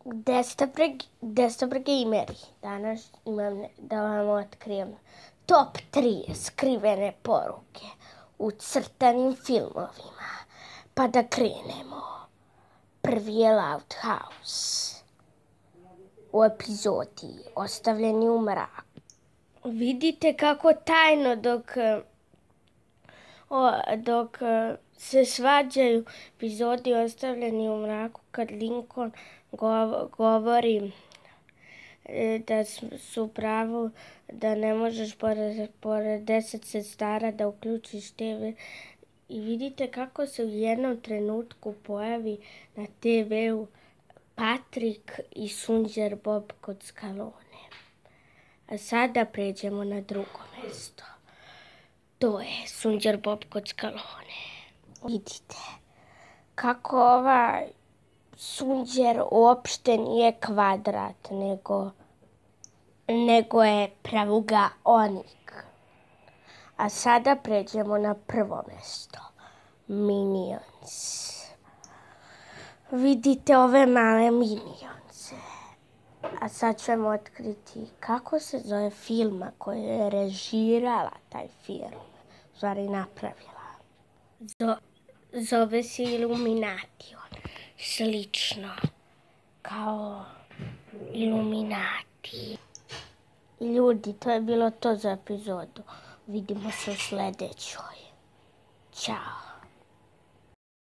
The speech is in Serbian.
Gde ste gameri? Danas imam da vam otkrijem top 3 skrivene poruke u crtanim filmovima. Pa da krenemo. Prvi je Loud House. U epizodi Ostavljeni u mraku. Vidite kako tajno dok se svađaju epizodi Ostavljeni u mraku, kad Lincoln govori da su u pravu, da ne možeš pored 10 sestara da uključiš TV. I vidite kako se u jednom trenutku pojavi na TV-u Patrick i Sunđer Bob kod Skalone. A sada pređemo na drugo mesto. To je Sunđer Bob kod Skalone. Vidite kako ovaj Sunđer uopšte nije kvadrat, nego je pravougaonik. A sada pređemo na prvo mesto. Minions. Vidite ove male minionse. A sad ćemo otkriti kako se zove firma koja je režirala taj film. U stvari napravila. Zove se Illuminati. Slično kao Illuminati. Ljudi, to je bilo to za epizodu. Vidimo se u sljedećoj. Ćao.